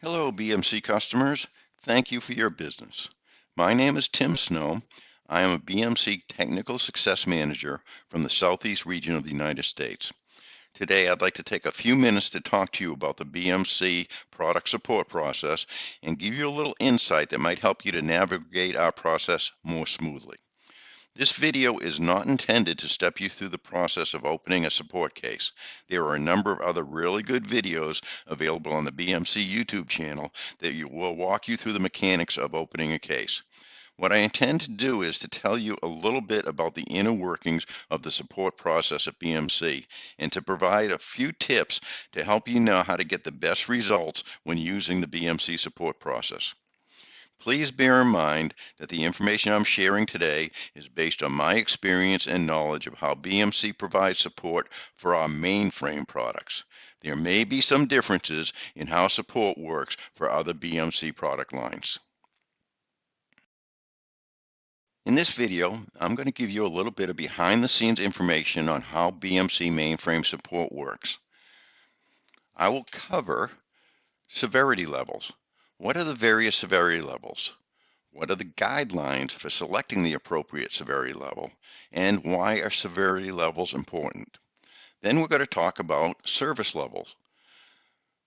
Hello, BMC customers. Thank you for your business. My name is Tim Snow. I am a BMC Technical Success Manager from the Southeast region of the United States. Today, I'd like to take a few minutes to talk to you about the BMC product support process and give you a little insight that might help you to navigate our process more smoothly. This video is not intended to step you through the process of opening a support case. There are a number of other really good videos available on the BMC YouTube channel that will walk you through the mechanics of opening a case. What I intend to do is to tell you a little bit about the inner workings of the support process at BMC and to provide a few tips to help you know how to get the best results when using the BMC support process. Please bear in mind that the information I'm sharing today is based on my experience and knowledge of how BMC provides support for our mainframe products. There may be some differences in how support works for other BMC product lines. In this video, I'm going to give you a little bit of behind-the-scenes information on how BMC mainframe support works. I will cover severity levels. What are the various severity levels? What are the guidelines for selecting the appropriate severity level? And why are severity levels important? Then we're going to talk about service levels.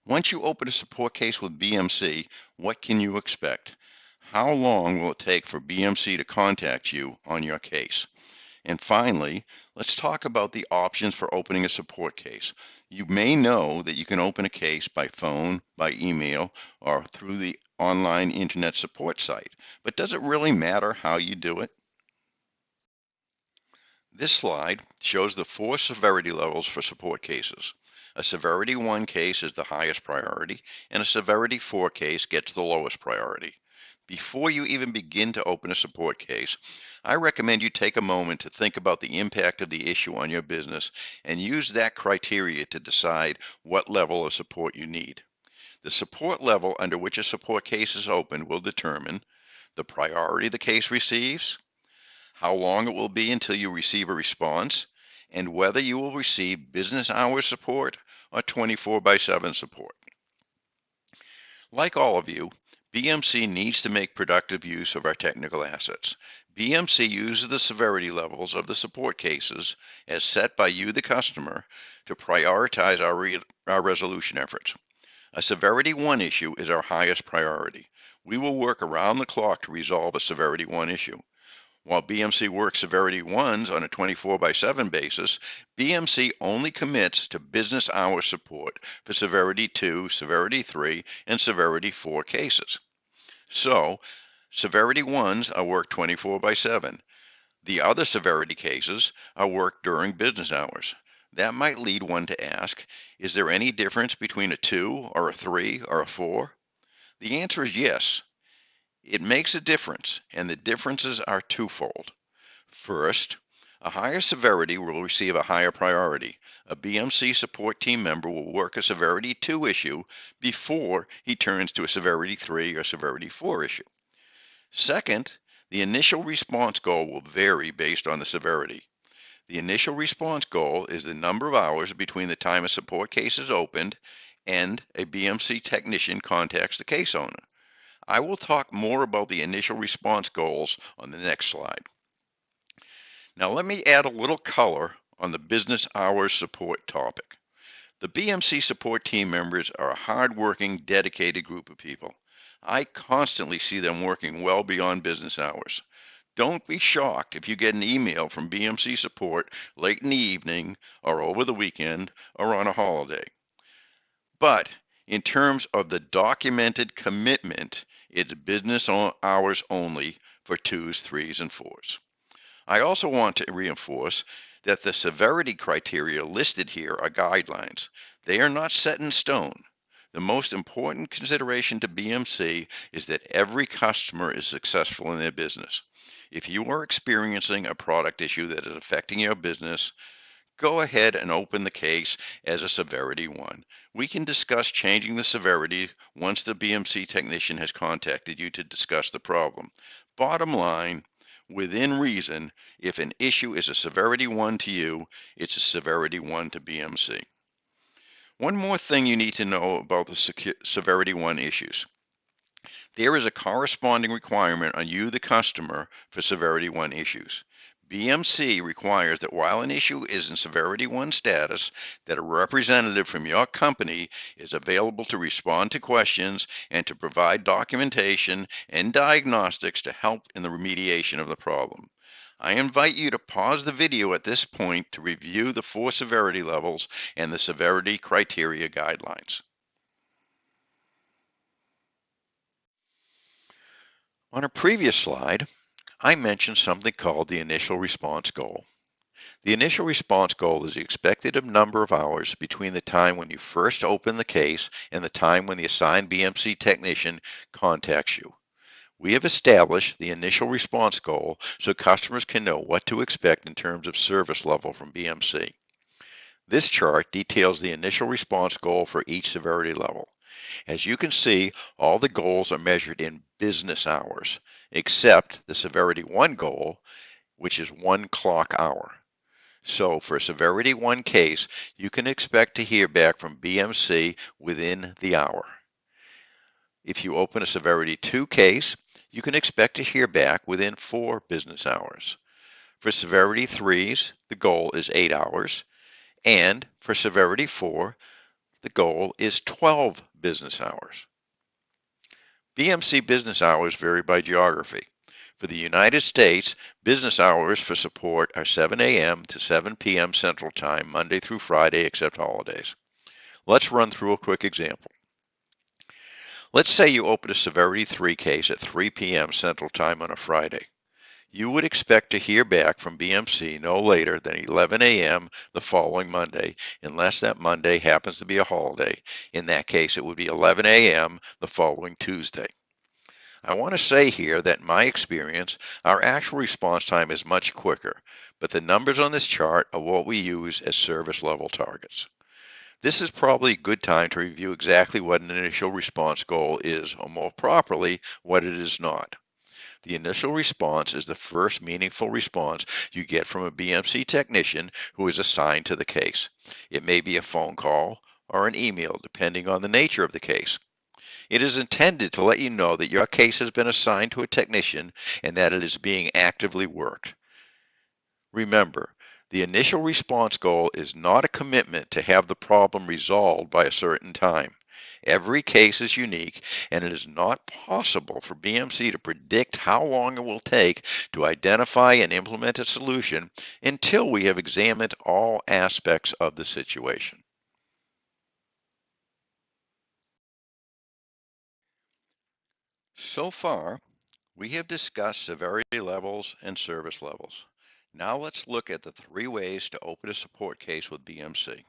Once you open a support case with BMC, what can you expect? How long will it take for BMC to contact you on your case? And finally, let's talk about the options for opening a support case. You may know that you can open a case by phone, by email, or through the online internet support site, but does it really matter how you do it? This slide shows the 4 severity levels for support cases. A Severity 1 case is the highest priority, and a Severity 4 case gets the lowest priority. Before you even begin to open a support case, I recommend you take a moment to think about the impact of the issue on your business and use that criteria to decide what level of support you need. The support level under which a support case is opened will determine the priority the case receives, how long it will be until you receive a response, and whether you will receive business hours support or 24/7 support. Like all of you, BMC needs to make productive use of our technical assets. BMC uses the severity levels of the support cases as set by you, the customer, to prioritize our resolution efforts. A Severity 1 issue is our highest priority. We will work around the clock to resolve a Severity 1 issue. While BMC works Severity 1s on a 24/7 basis, BMC only commits to business hour support for Severity 2, Severity 3, and Severity 4 cases. So, Severity 1s are worked 24/7. The other severity cases are worked during business hours. That might lead one to ask, is there any difference between a 2 or a 3 or a 4? The answer is yes. It makes a difference, and the differences are twofold. First, a higher severity will receive a higher priority. A BMC support team member will work a Severity 2 issue before he turns to a Severity 3 or Severity 4 issue. Second, the initial response goal will vary based on the severity. The initial response goal is the number of hours between the time a support case is opened and a BMC technician contacts the case owner. I will talk more about the initial response goals on the next slide. Now let me add a little color on the business hours support topic. The BMC support team members are a hard-working, dedicated group of people. I constantly see them working well beyond business hours. Don't be shocked if you get an email from BMC support late in the evening or over the weekend or on a holiday. But in terms of the documented commitment, it's business hours only for 2s, 3s, and 4s. I also want to reinforce that the severity criteria listed here are guidelines. They are not set in stone. The most important consideration to BMC is that every customer is successful in their business. If you are experiencing a product issue that is affecting your business, go ahead and open the case as a Severity 1. We can discuss changing the severity once the BMC technician has contacted you to discuss the problem. Bottom line, within reason, if an issue is a Severity 1 to you, it's a Severity 1 to BMC. One more thing you need to know about the Severity 1 issues. There is a corresponding requirement on you, the customer, for Severity 1 issues. BMC requires that while an issue is in Severity 1 status, that a representative from your company is available to respond to questions and to provide documentation and diagnostics to help in the remediation of the problem. I invite you to pause the video at this point to review the 4 severity levels and the severity criteria guidelines. On a previous slide, I mentioned something called the initial response goal. The initial response goal is the expected number of hours between the time when you first open the case and the time when the assigned BMC technician contacts you. We have established the initial response goal so customers can know what to expect in terms of service level from BMC. This chart details the initial response goal for each severity level. As you can see, all the goals are measured in business hours, except the Severity 1 goal, which is 1 clock hour. So for a Severity 1 case, you can expect to hear back from BMC within the hour. If you open a Severity 2 case, you can expect to hear back within 4 business hours. For Severity 3s, the goal is 8 hours, and for Severity 4, the goal is 12 business hours. BMC business hours vary by geography. For the United States, business hours for support are 7 a.m. to 7 p.m. Central Time, Monday through Friday, except holidays. Let's run through a quick example. Let's say you open a Severity 3 case at 3 p.m. Central Time on a Friday. You would expect to hear back from BMC no later than 11 a.m. the following Monday, unless that Monday happens to be a holiday. In that case, it would be 11 a.m. the following Tuesday. I want to say here that in my experience, our actual response time is much quicker, but the numbers on this chart are what we use as service level targets. This is probably a good time to review exactly what an initial response goal is, or more properly, what it is not. The initial response is the first meaningful response you get from a BMC technician who is assigned to the case. It may be a phone call or an email, depending on the nature of the case. It is intended to let you know that your case has been assigned to a technician and that it is being actively worked. Remember, the initial response goal is not a commitment to have the problem resolved by a certain time. Every case is unique, and it is not possible for BMC to predict how long it will take to identify and implement a solution until we have examined all aspects of the situation. So far, we have discussed severity levels and service levels. Now let's look at the 3 ways to open a support case with BMC.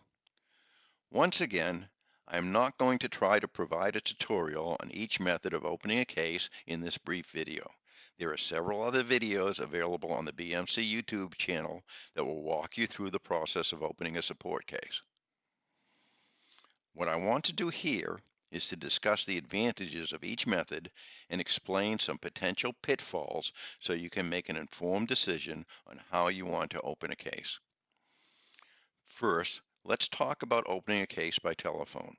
Once again, I am not going to try to provide a tutorial on each method of opening a case in this brief video. There are several other videos available on the BMC YouTube channel that will walk you through the process of opening a support case. What I want to do here is to discuss the advantages of each method and explain some potential pitfalls so you can make an informed decision on how you want to open a case. First, let's talk about opening a case by telephone.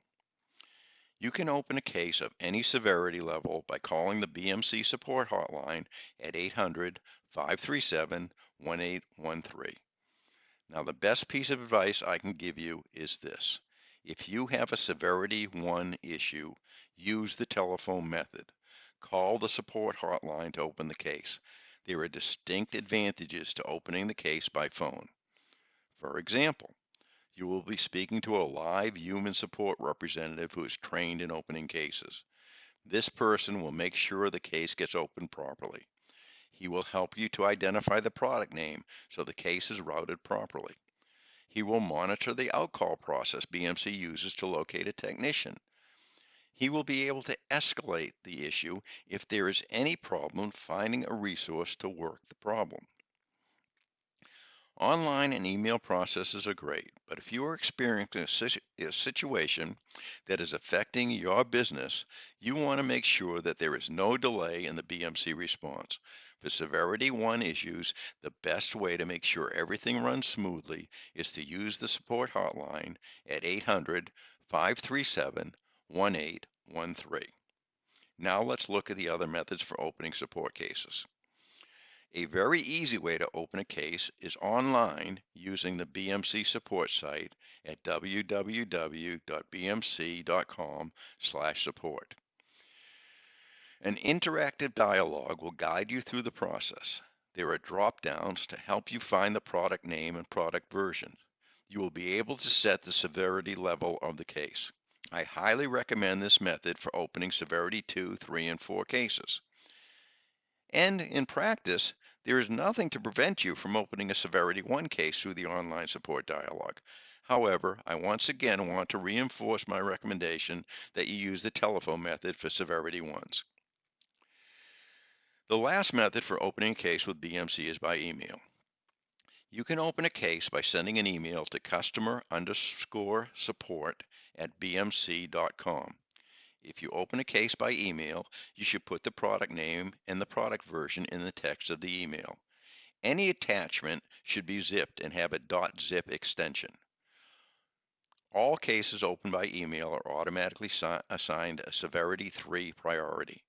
You can open a case of any severity level by calling the BMC support hotline at 800-537-1813. Now, the best piece of advice I can give you is this. If you have a Severity 1 issue, use the telephone method. Call the support hotline to open the case. There are distinct advantages to opening the case by phone. For example, you will be speaking to a live human support representative who is trained in opening cases. This person will make sure the case gets opened properly. He will help you to identify the product name so the case is routed properly. He will monitor the outcall process BMC uses to locate a technician. He will be able to escalate the issue if there is any problem finding a resource to work the problem. Online and email processes are great, but if you are experiencing a situation that is affecting your business, you want to make sure that there is no delay in the BMC response. For Severity 1 issues, the best way to make sure everything runs smoothly is to use the support hotline at 537-1813. Now let's look at the other methods for opening support cases. A very easy way to open a case is online using the BMC support site at www.bmc.com/support. An interactive dialog will guide you through the process. There are drop-downs to help you find the product name and product version. You will be able to set the severity level of the case. I highly recommend this method for opening severity 2, 3, and 4 cases. And in practice, there is nothing to prevent you from opening a severity 1 case through the online support dialog. However, I once again want to reinforce my recommendation that you use the telephone method for severity 1s. The last method for opening a case with BMC is by email. You can open a case by sending an email to customer_support@bmc.com. If you open a case by email, you should put the product name and the product version in the text of the email. Any attachment should be zipped and have a .zip extension. All cases opened by email are automatically assigned a severity 3 priority.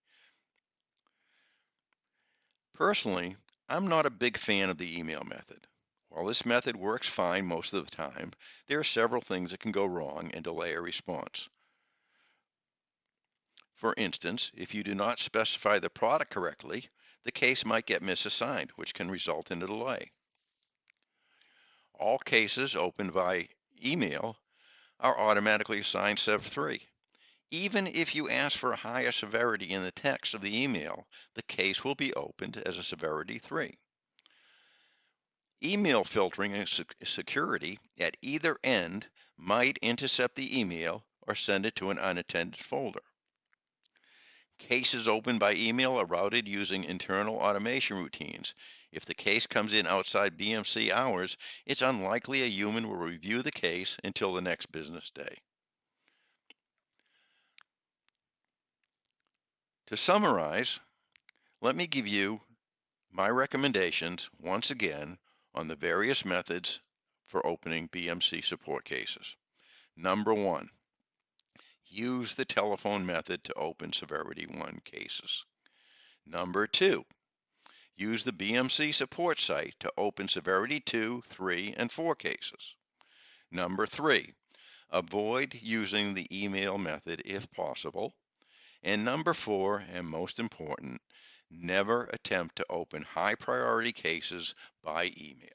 Personally, I'm not a big fan of the email method. While this method works fine most of the time, there are several things that can go wrong and delay a response. For instance, if you do not specify the product correctly, the case might get misassigned, which can result in a delay. All cases opened by email are automatically assigned Sev 3. Even if you ask for a higher severity in the text of the email, the case will be opened as a severity 3. Email filtering and security at either end might intercept the email or send it to an unattended folder. Cases opened by email are routed using internal automation routines. If the case comes in outside BMC hours, it's unlikely a human will review the case until the next business day. To summarize, let me give you my recommendations once again on the various methods for opening BMC support cases. Number 1, use the telephone method to open severity 1 cases. Number 2, use the BMC support site to open severity 2, 3, and 4 cases. Number 3, avoid using the email method if possible. And number 4, and most important, never attempt to open high priority cases by email.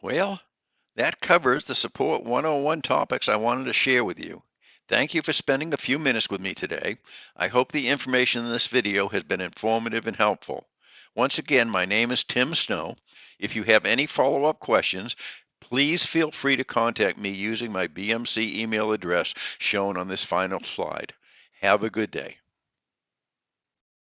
Well, that covers the Support 101 topics I wanted to share with you. Thank you for spending a few minutes with me today. I hope the information in this video has been informative and helpful. Once again, my name is Tim Snow. If you have any follow-up questions, please feel free to contact me using my BMC email address shown on this final slide. Have a good day.